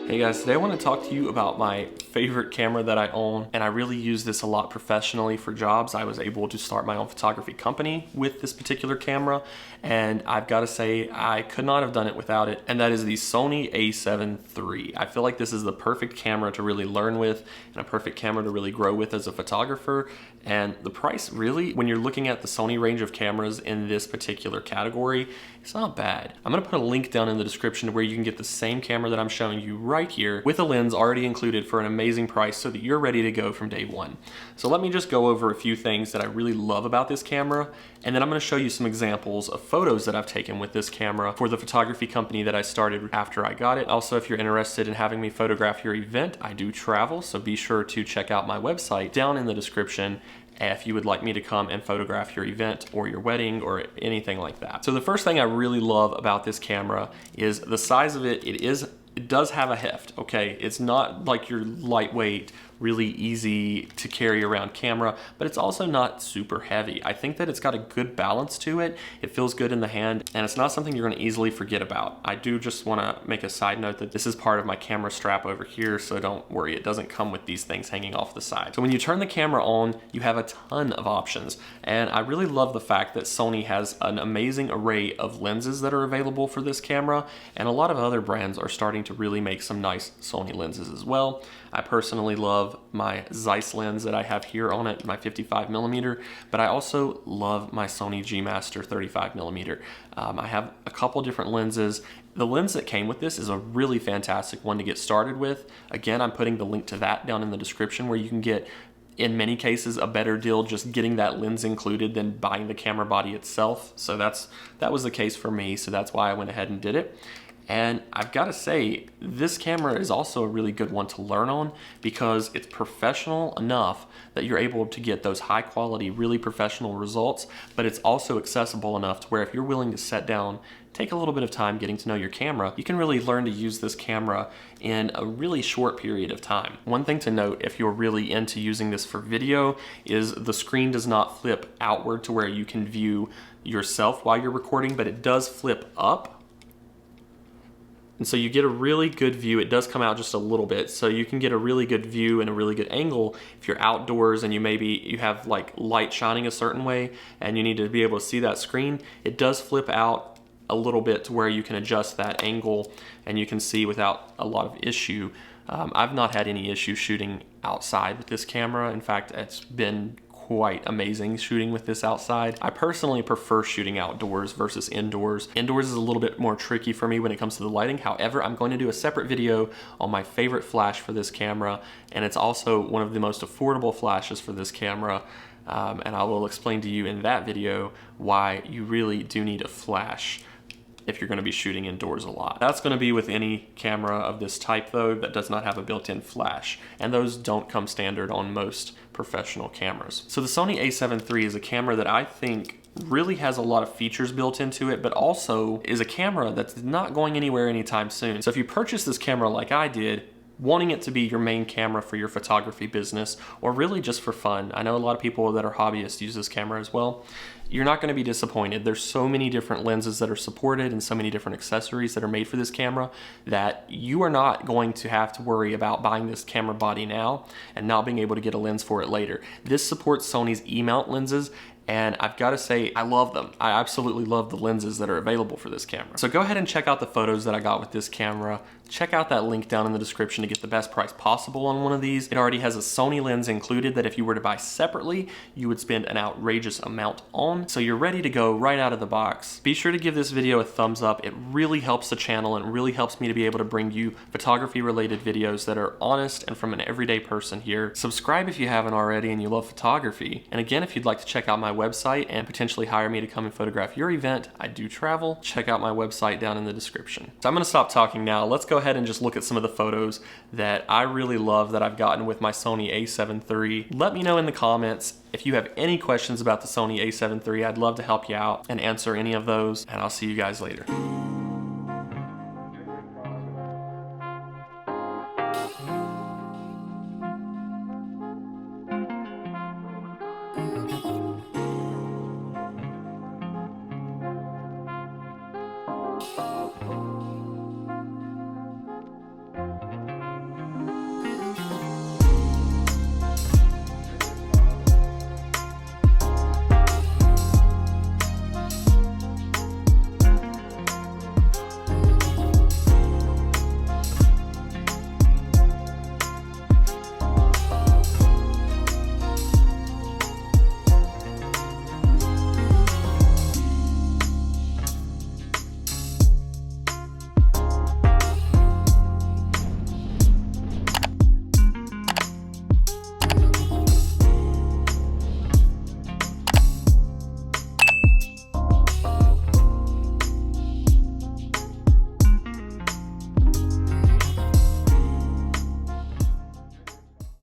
Hey guys, today I want to talk to you about my favorite camera that I own, and I really use this a lot professionally for jobs. I was able to start my own photography company with this particular camera, and I've got to say I could not have done it without it, and that is the Sony A7 III. I feel like this is the perfect camera to really learn with and a perfect camera to really grow with as a photographer, and the price really, when you're looking at the Sony range of cameras in this particular category, it's not bad. I'm going to put a link down in the description where you can get the same camera that I'm showing you right here with a lens already included for an amazing price so that you're ready to go from day one. So let me just go over a few things that I really love about this camera, and then I'm going to show you some examples of photos that I've taken with this camera for the photography company that I started after I got it. Also, if you're interested in having me photograph your event, I do travel, so be sure to check out my website down in the description if you would like me to come and photograph your event or your wedding or anything like that. So the first thing I really love about this camera is the size of it. It does have a heft, okay? It's not like your lightweight, really easy to carry around camera, but it's also not super heavy. I think that it's got a good balance to it. It feels good in the hand, and it's not something you're gonna easily forget about. I do just wanna make a side note that this is part of my camera strap over here, so don't worry, it doesn't come with these things hanging off the side. So when you turn the camera on, you have a ton of options, and I really love the fact that Sony has an amazing array of lenses that are available for this camera, and a lot of other brands are starting to really make some nice Sony lenses as well. I personally love my Zeiss lens that I have here on it, my 55mm, but I also love my Sony G Master 35mm. I have a couple different lenses. The lens that came with this is a really fantastic one to get started with. Again, I'm putting the link to that down in the description where you can get, in many cases, a better deal just getting that lens included than buying the camera body itself. So that was the case for me, so that's why I went ahead and did it. And I've got to say, this camera is also a really good one to learn on because it's professional enough that you're able to get those high quality, really professional results, but it's also accessible enough to where if you're willing to sit down, take a little bit of time getting to know your camera, you can really learn to use this camera in a really short period of time. One thing to note if you're really into using this for video is the screen does not flip outward to where you can view yourself while you're recording, but it does flip up. And so you get a really good view. It does come out just a little bit, so you can get a really good view and a really good angle if you're outdoors and you have like light shining a certain way and you need to be able to see that screen. It does flip out a little bit to where you can adjust that angle and you can see without a lot of issue. I've not had any issue shooting outside with this camera. In fact, it's been quite amazing shooting with this outside. I personally prefer shooting outdoors versus indoors. Indoors is a little bit more tricky for me when it comes to the lighting. However, I'm going to do a separate video on my favorite flash for this camera, and it's also one of the most affordable flashes for this camera. And I will explain to you in that video why you really do need a flash if you're going to be shooting indoors a lot. That's going to be with any camera of this type though that does not have a built-in flash, and those don't come standard on most professional cameras. So the Sony A7 III is a camera that I think really has a lot of features built into it, but also is a camera that's not going anywhere anytime soon. So if you purchase this camera like I did, wanting it to be your main camera for your photography business or really just for fun, I know a lot of people that are hobbyists use this camera as well, you're not going to be disappointed. There's so many different lenses that are supported and so many different accessories that are made for this camera that you are not going to have to worry about buying this camera body now and not being able to get a lens for it later. This supports Sony's E-mount lenses, and I've got to say, I love them. I absolutely love the lenses that are available for this camera. So go ahead and check out the photos that I got with this camera. Check out that link down in the description to get the best price possible on one of these. It already has a Sony lens included that if you were to buy separately, you would spend an outrageous amount on. So you're ready to go right out of the box. Be sure to give this video a thumbs up. It really helps the channel and really helps me to be able to bring you photography related videos that are honest and from an everyday person here. Subscribe if you haven't already and you love photography. And again, if you'd like to check out my website and potentially hire me to come and photograph your event, I do travel. Check out my website down in the description. So I'm going to stop talking now. Let's go ahead and just look at some of the photos that I really love that I've gotten with my Sony A7 III. Let me know in the comments if you have any questions about the Sony A7 III. I'd love to help you out and answer any of those, and I'll see you guys later.